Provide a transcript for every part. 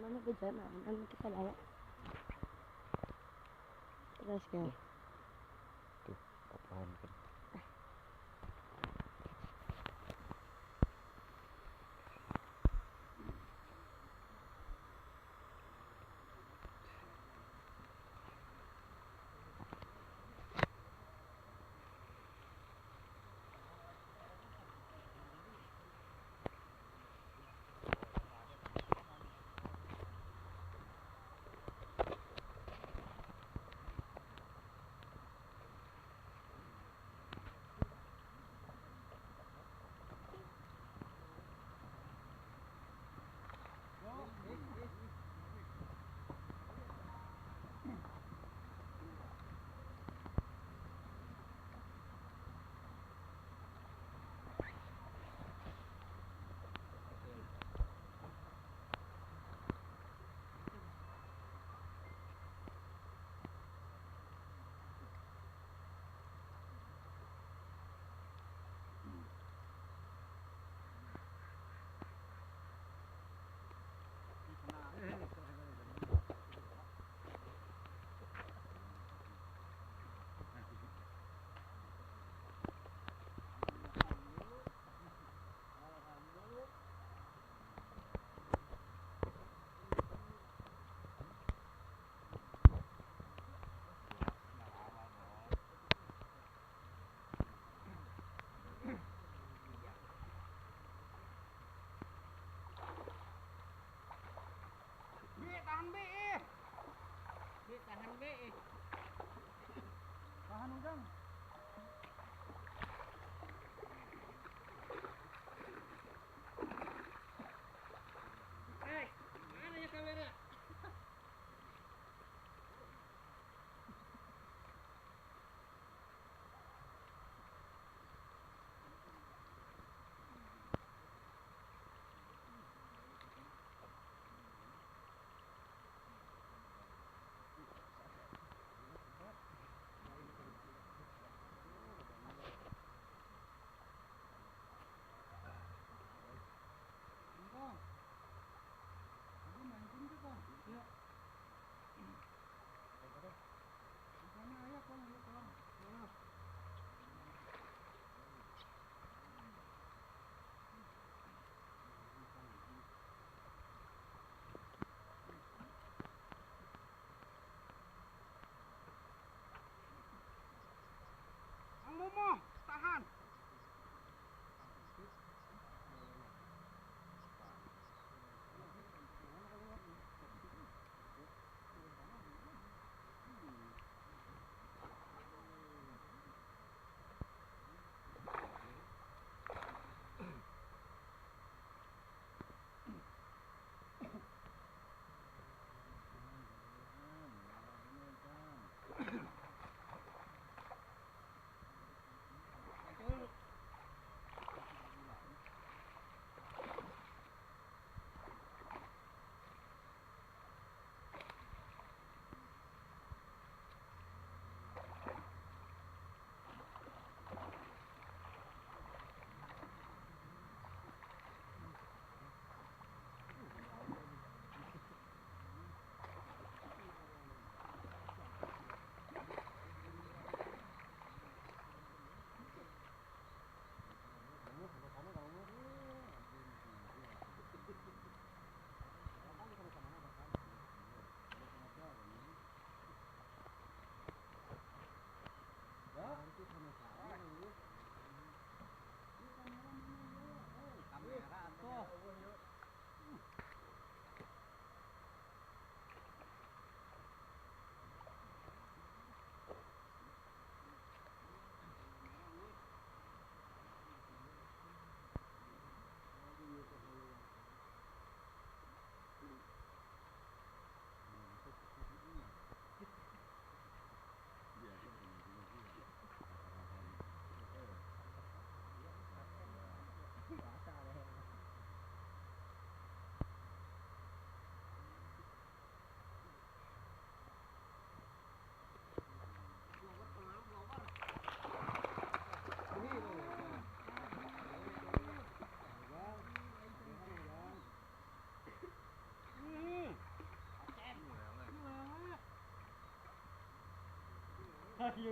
Mana bejana, mana kita layak. Terus kan. Tuh, apaan kan? Tahan B. Tahan B. Tahan udang. Mana ya kamera? Non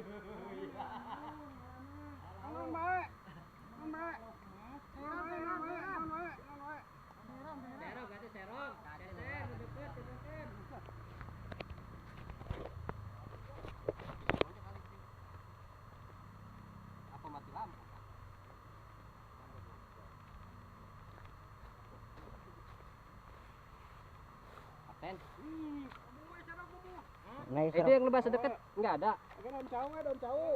bae. Non bae. Non bae, non bae, non bae, non bae. Serong, kata serong. Cecer, deket, deket. Apa mati lampu? Kapten. Nah, Itu yang lebah sedekat enggak ada. Daun cau, daun cau.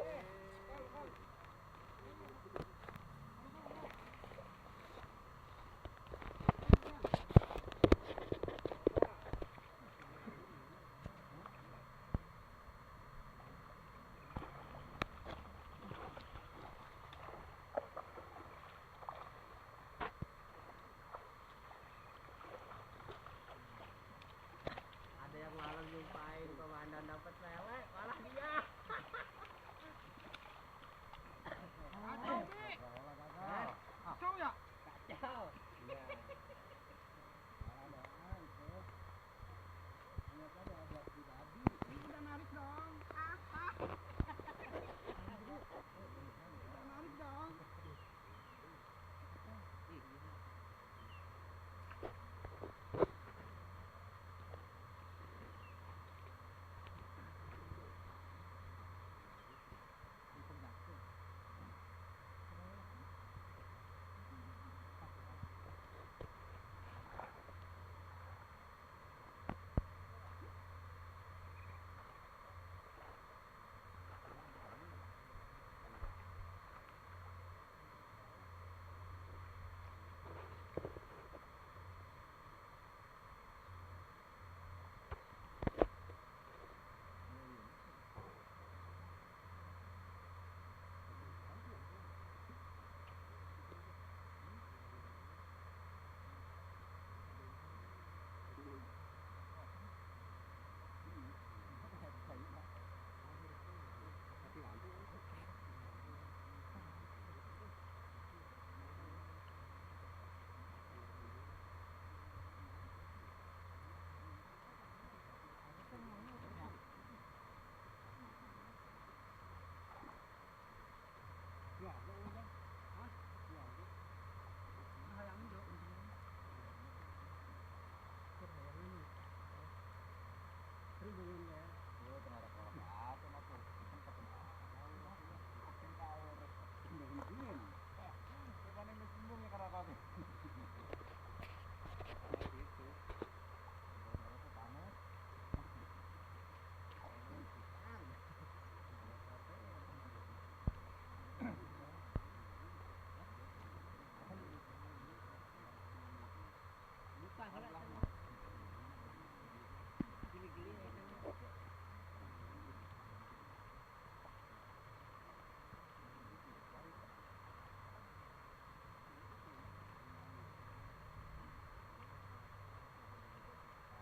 Ada yang malam nyumpain komandan dapat lele, malah dia. Kacau ya? Kacau. Iya. Udah narik dong. Udah narik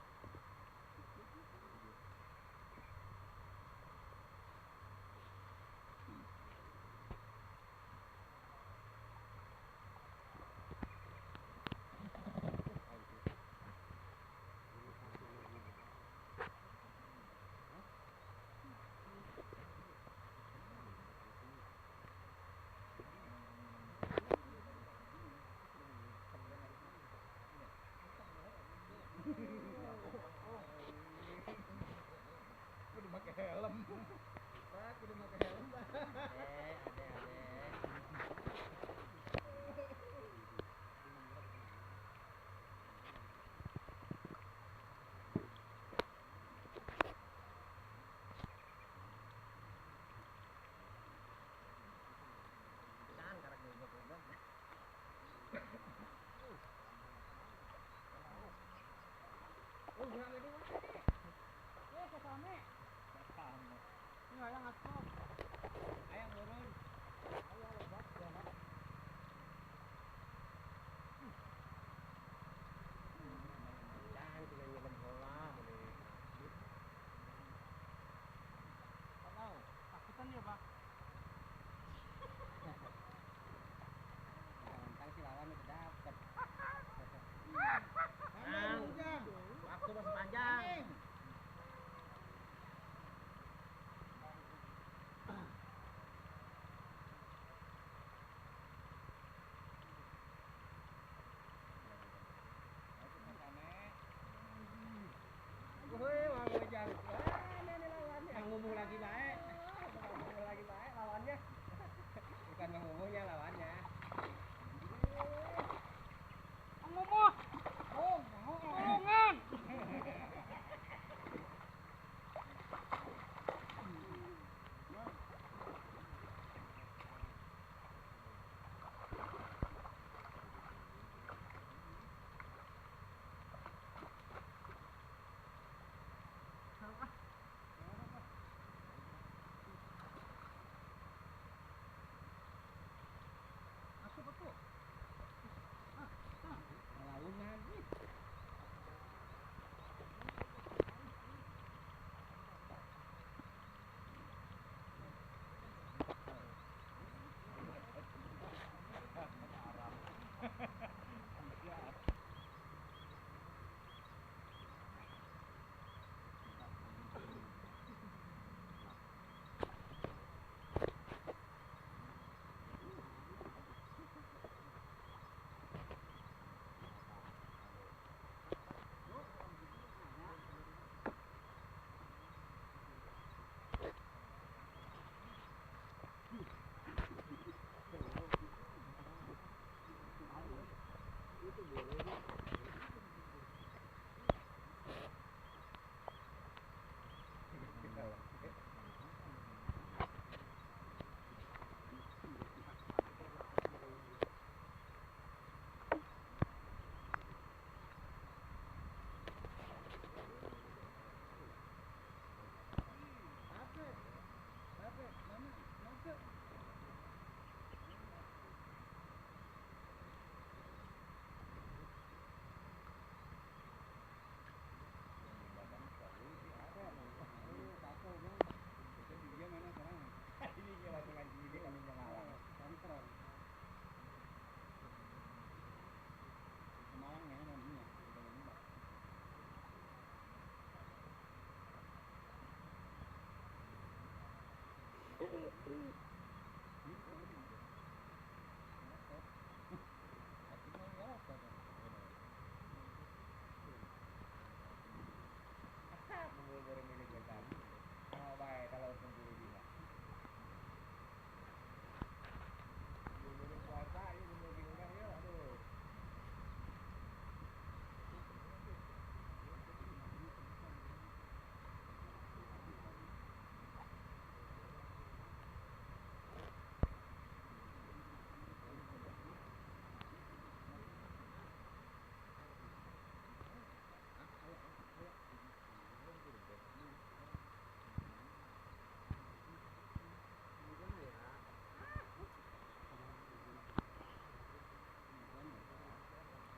dong. Udah pakai helm. Pak, udah pakai helm, Pak. dia lawannya. Ngomong. Ngomongan. Masuk betul. Lawan lagi.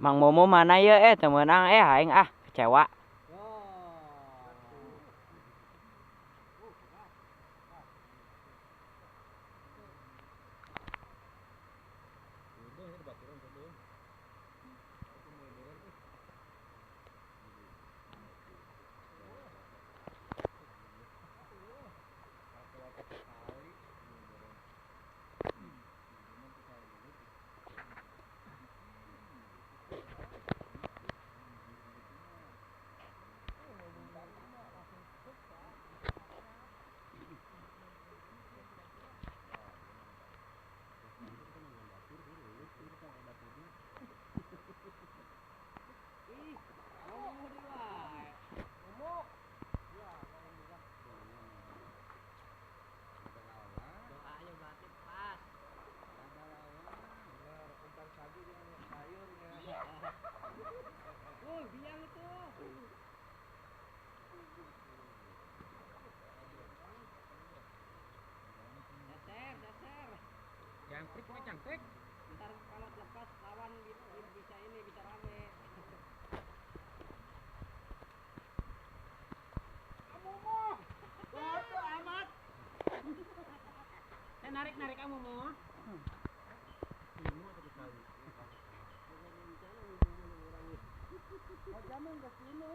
Mang Momo mana ya temenang aing kecewa. Jangkrik mah jangkrik. Ntar kalau lepas lawan bisa ini bisa rame. Bodoh amat. Narik kamu mau. Jangan ke sini.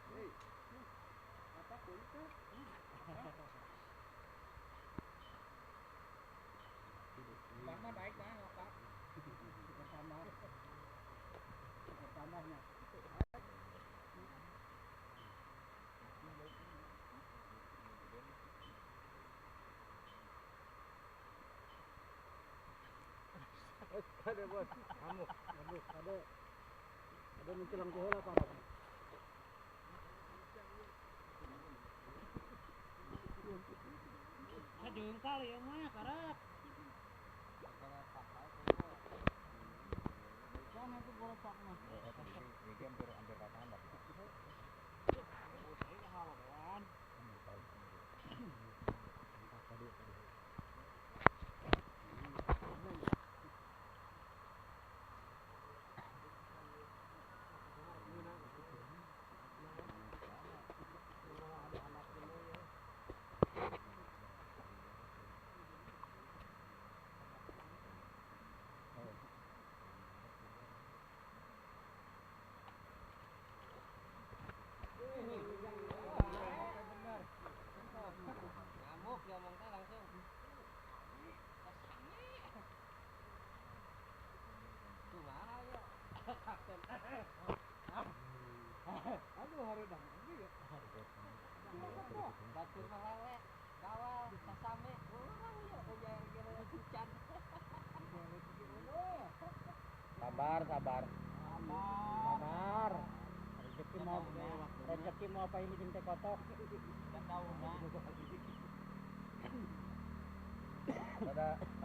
Apa kulit? Mama naik dah apa? Pertama. Pertamanya. Ada bos, amuk, ada mencelang tuh lah parah. Aduh kali ya mah karat. Kan itu goropak mah. Ini hampir rata anak. Haluan. Ngamuk dia omong teh langsung. Kumaha ya? Kapten. Aduh hareudah. Batur mah lele, gawal, sasame, urang ya penjair kira hujan. Sabar. Sabar. Rezeki mau apa ini binte kotok? Dan daunnya.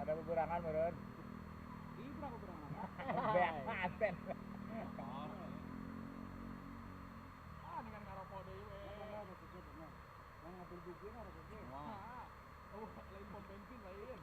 Ada beberangan meureun. Ibra beberangan. Beak paten. Dengan ngaropo deui we. Yang ngambil duit ngaropo deui. Oh, lain pom bensin lain.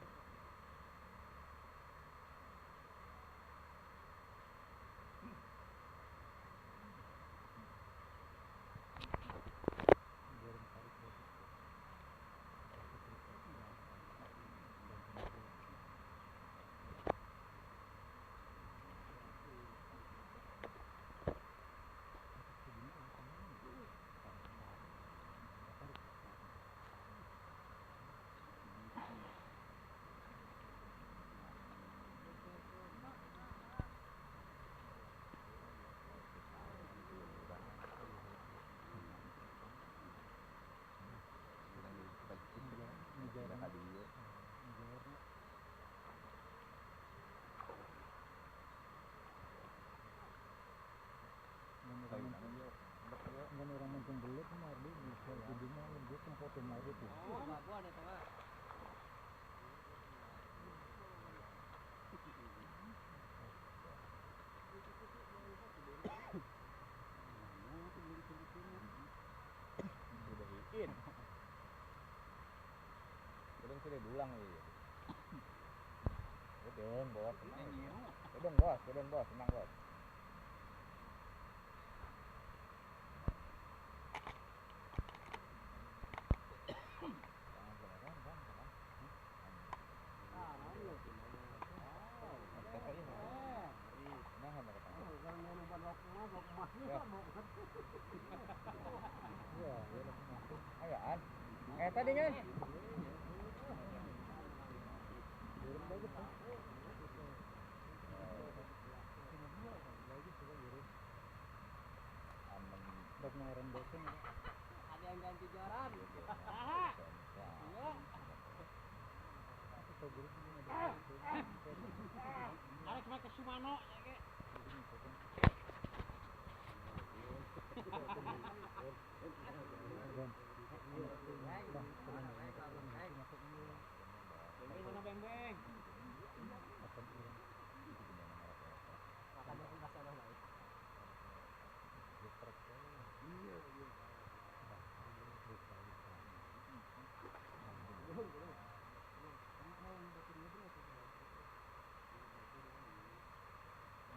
Orang mentung belut mardi misal kuduna dia kan foto mardi tuh. Oh, Papua ada tengah. Sudah in. Sudah dulang ya. Udah bos, tenang bos. Ayaan. Tadinya. Ada yang ganti joran. Iya. Arek make Sumano ya ge. Beng. Makanya enggak salah lagi.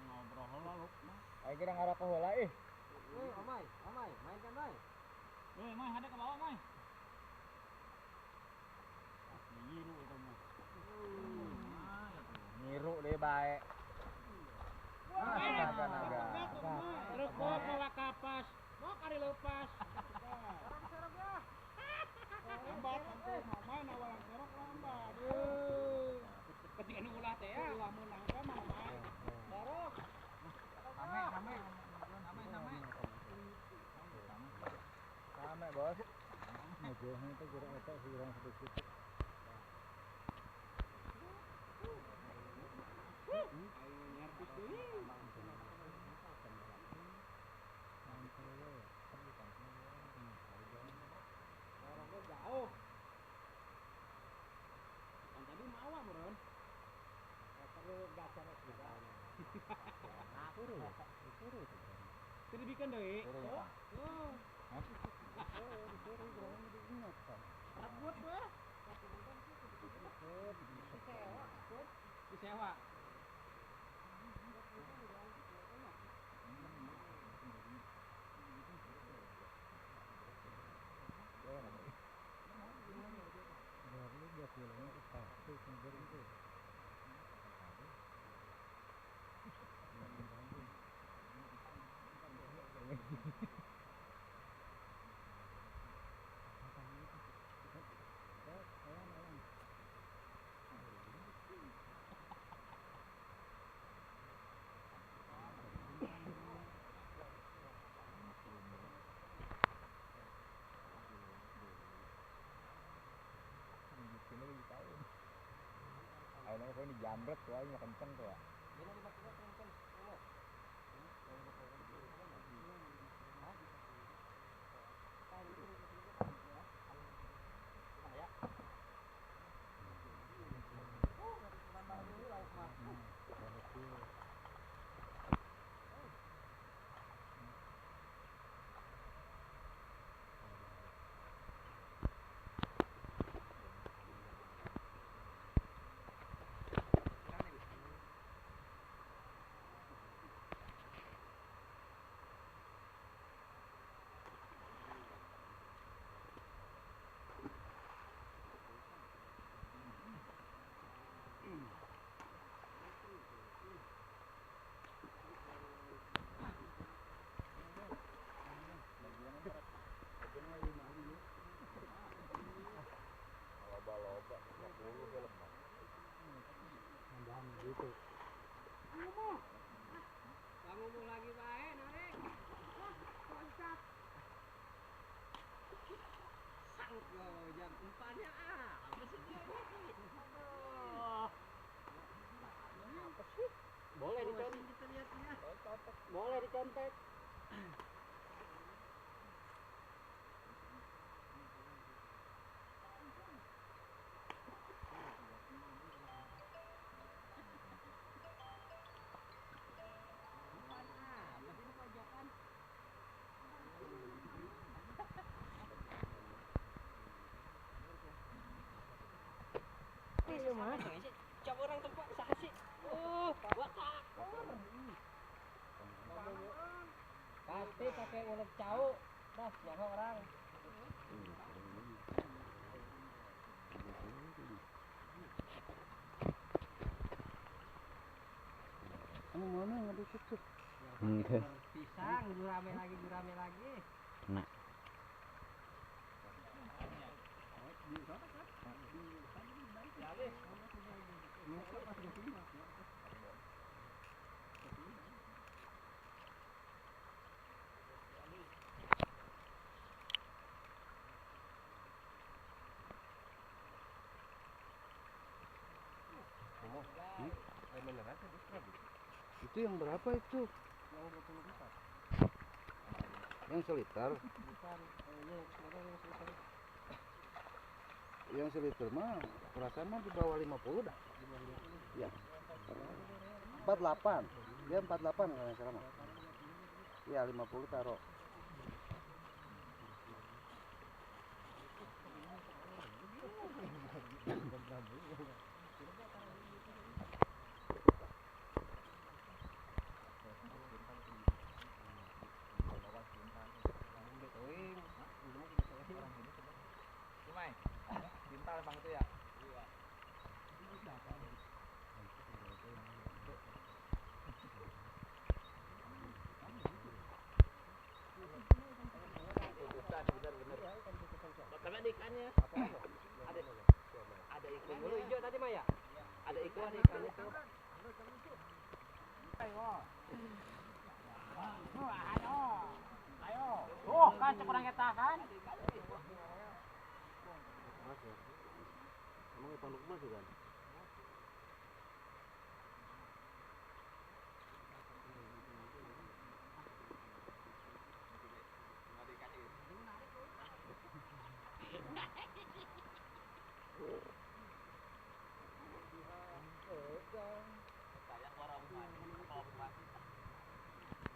Ngobrol lalu. Ayo kita ngarap ke heula ih. Omai, mainkan Mai. Mai ada ke bawah Mai. Nyiru itu mah. Nyiru deh bae. Naga. Rukuk bawa kapas. Mau kari lepas. bos. Ngejauhnya itu kira otak kurang sedikit. Jauh. Kan tadi mau Bron. Perlu gacar juga. Tadi bikin deh. Oh. Rebut weh. Disewa. Ayo kan dijambret tuh aja kenceng tuh ya. Loba-loba 50 film mah. Tambahan gitu. Kamu lagi bae narik. Loncat. Sangko jam 4-nya apa sih dia? Aduh. Apa sih? Boleh dicontek kita lihatnya. Boleh dicontek. Coba orang tempat sahasi. Watak. Pasti pakai ulet cau. Dah, nyaho orang. Kamu mana yang ada situ? Enggak. Pisang, gurame lagi. Nah. Itu yang berapa itu? Yang seliter. Yang seliter mah perasaan mah di bawah 50 dah. Ya. 48. Dia 48 kalau nggak salah mah. Ya 50 taruh. Pintar bang itu ya. Karena ikannya ada iklan dulu hijau tadi Maya. Ada iklan ikan itu. Ayo. Tuh kan cekurang kita kan. Mas ya. Emang Ipan Lukman sih kan?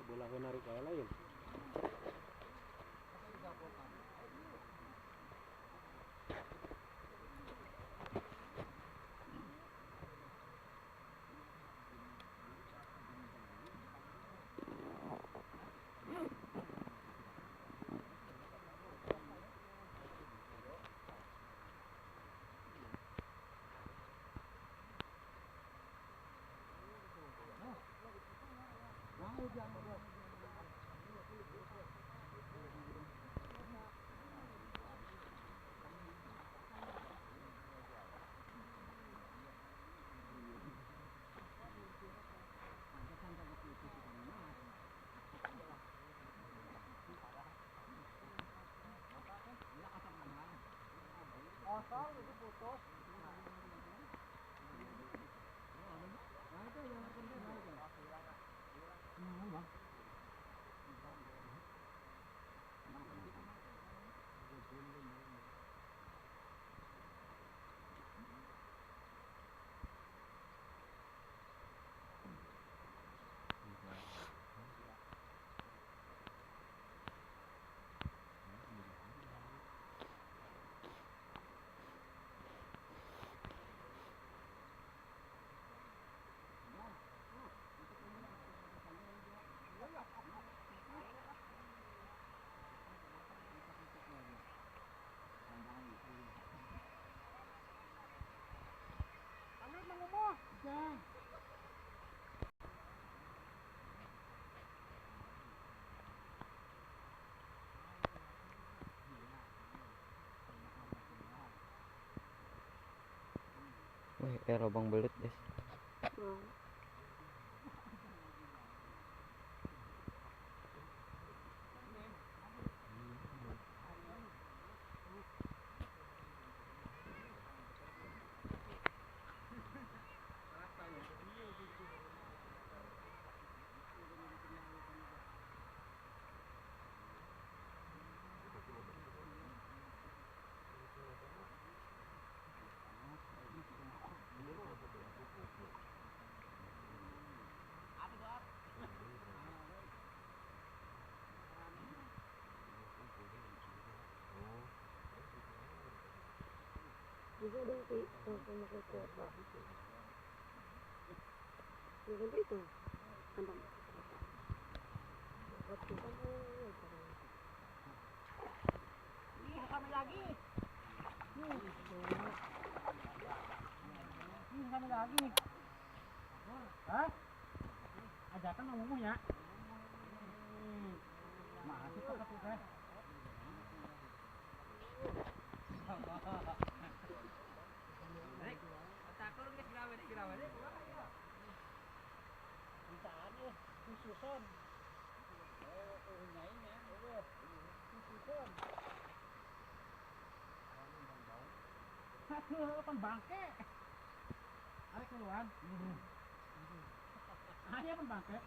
Bola narik kayak lain. Asal itu putus. Amit mangumah. Jangan. Wih, lubang belut, guys. Bisa dong, Pi. Langsung pakai kuota. Ya kan itu. Tambah kuota. Waktu kamu ya caranya. Ih, kami lagi. Ih, kami lagi. Hah? Ajakan ngomong ya. Masih kok tuh teh. Khususon. Nyaingnya, khususon. Aduh, kan bangke. Ada keluar. Ada kan bangke.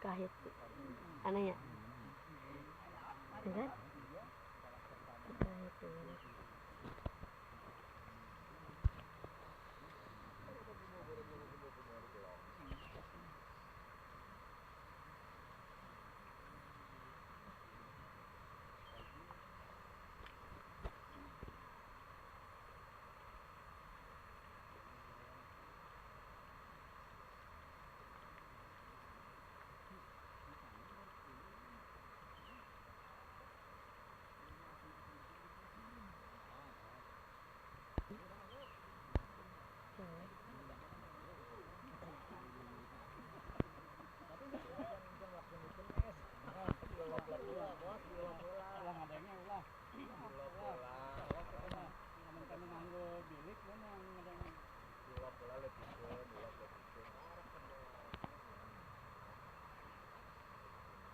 berkah itu anehnya ya kan berkah itu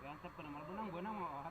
yang tep kena mal benang mau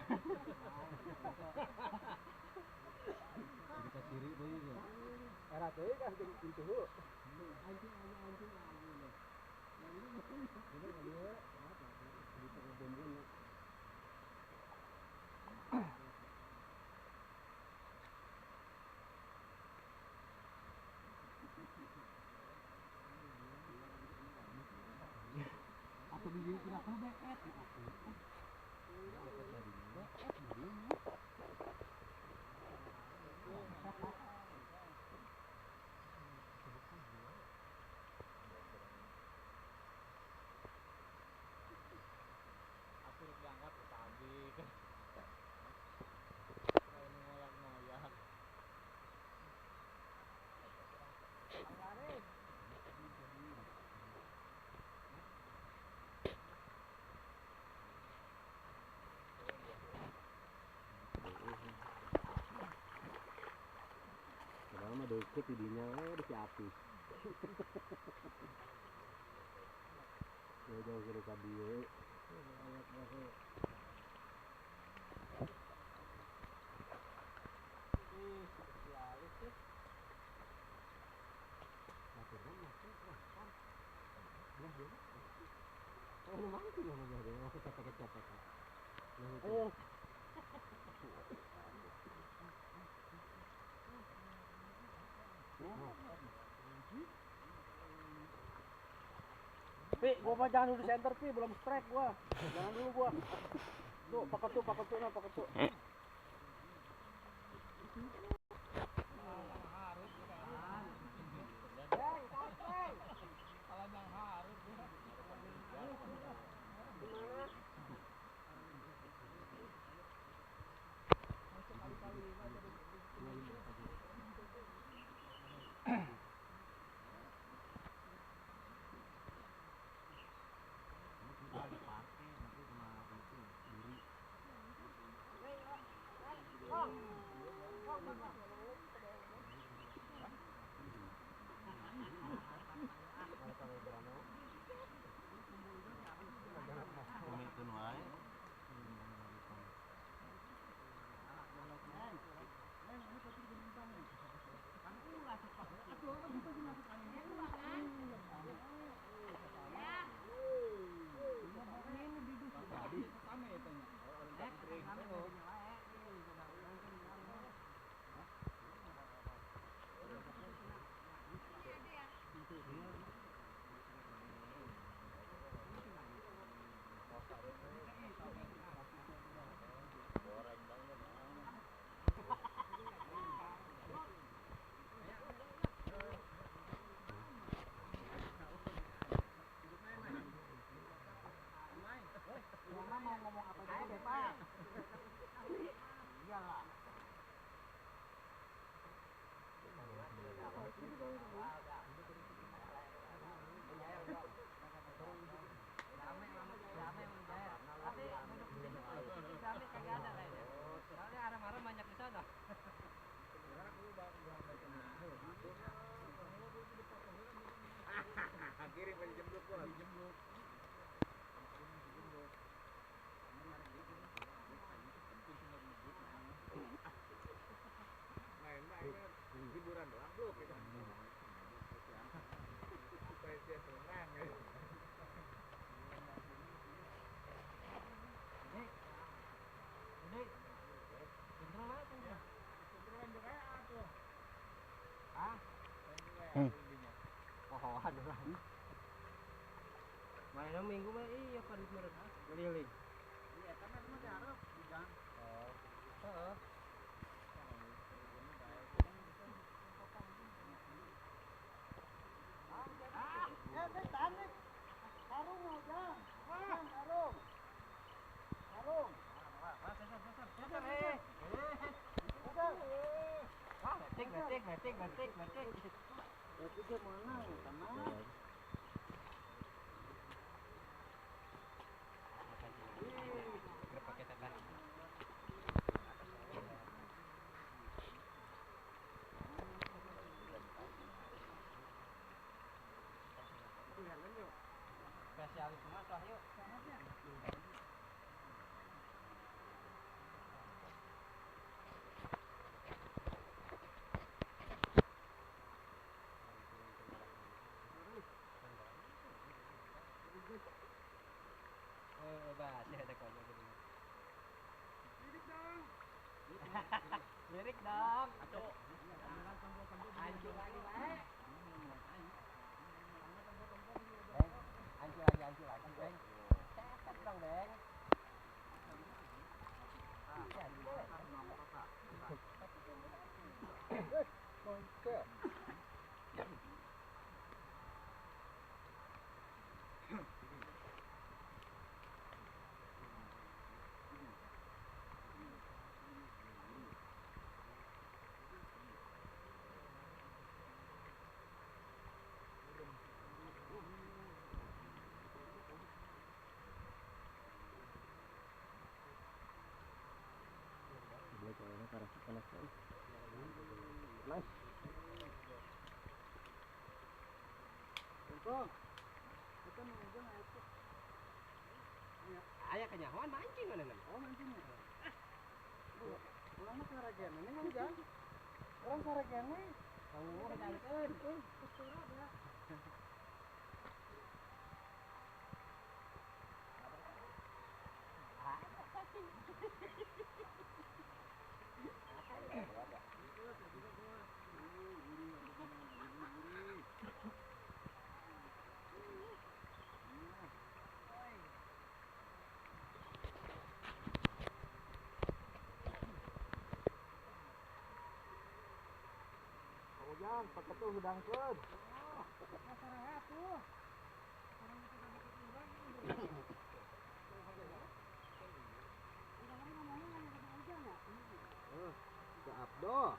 Kita kiri deh ya. Era teh kan pintu hu. Atau biji kira kena beet. Aku dianggap tadi kan. Ngoyak-ngoyak. Padahal mah deket idinya udah si api. Jauh ke dekat dia. Oh, Pi, gua mah jangan dulu center Pi, belum strike gua. Jangan dulu gua. Tuh, pakai tuh nah, pakai tuh. Kirim aja jembrut gua. Jembrut. Main hiburan doang bro kita. Supaya dia senang ya. Mainan minggu mah iya pada merek keliling. Iya, karena cuma diharap hujan. Oh. Heeh. Batik. Itu dia mana? Tanah. Spesialis semua soh yuk. Lirik dong. Aduh. Hancur lagi, Bang. Hancur lagi, Bang. Cepat dong, Bang. Ayah kenyawan mancing mana nih? Oh mancing. Orang mah saragen, ini kan enggak. Orang saragen nih. Kamu mau jalan Ujang, pakai tuh hudangkeun. Ke Abdo.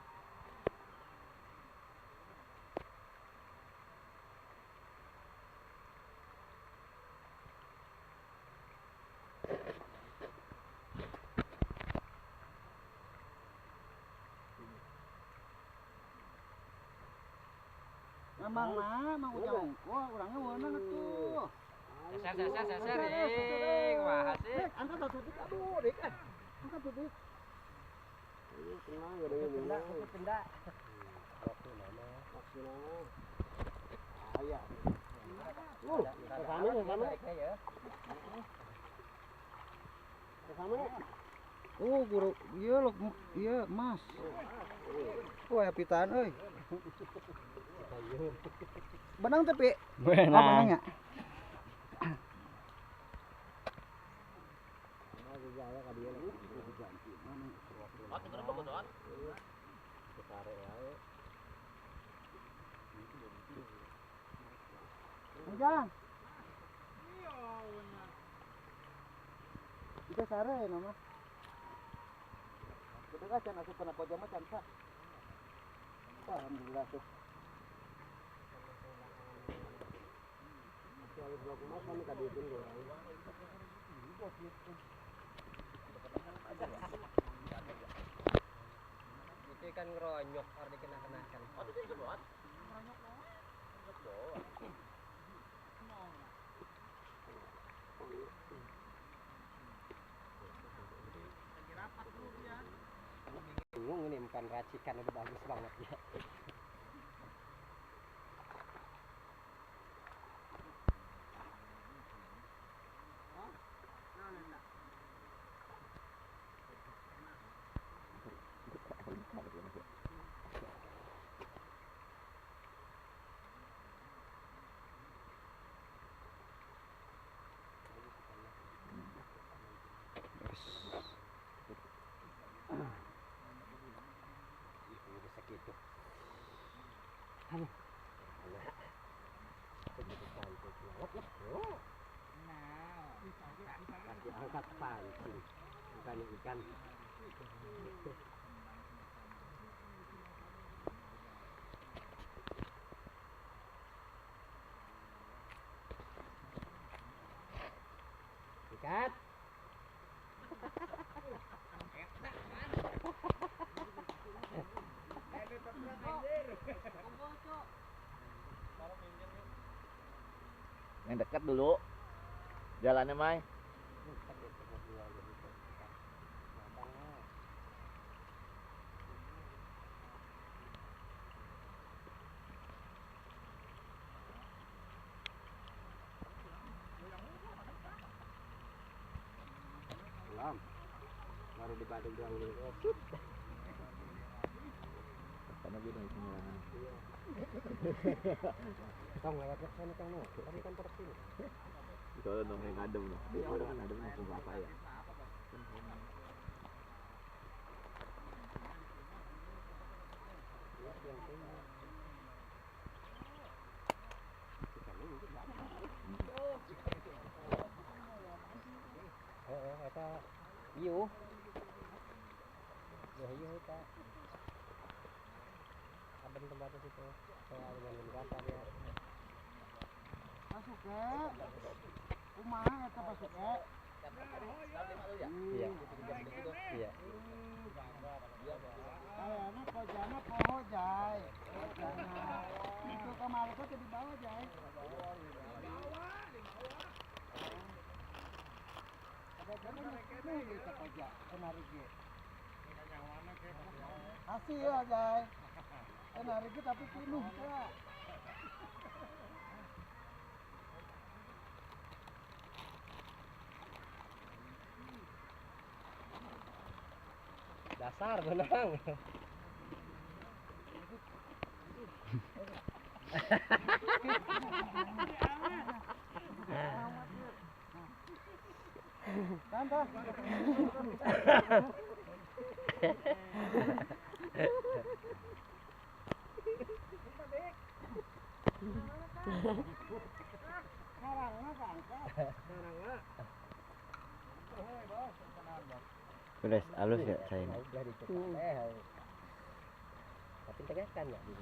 Mang Ujang. Wah, orangnya weunang atuh. Sasar, wah asik. Angkat tuh dik, aduh dik. Angkat tuh dik. Tenang, gak ada yang Pindah, pindah. Ayah. Kesana. Oh, guru, iya loh, iya mas. Wah, pitaan, euy. Benang tapi. Benang ya. Ujang. Kita sare nama. Kita can asup kana pojok mah can sa. Alhamdulillah tuh. Kalau blok mas kami tadi itu Itu kan ngeronyok harus dikenakan. Oh, itu juga buat. Bingung ini bukan racikan udah bagus banget ya. Segitu. Angkat pancing bukannya ikan. Ikat. Yang dekat dulu. Jalannya, Mai. Baru di Badung doang nih. Karena gue udah penyerangan. Tong lewat ke sana tong no. Kami kan perut sini. Kalau dong yang adem loh. Kalau kan adem langsung apa ya? Eta hiu. Ya hiu eta. Adem tempatnya situ. Saya dengan gasar ya. Masuk ke. Kumaha eta masuk ke. Iya. Iya. Kayaknya kojana poho jai. Itu kemarin tuh di bawah jai. Asih ya jai. Narik tapi penuh ya. Dasar benang. Tante. Beres, halus ya saya. Udah dicetak. Tapi tegaskan ya di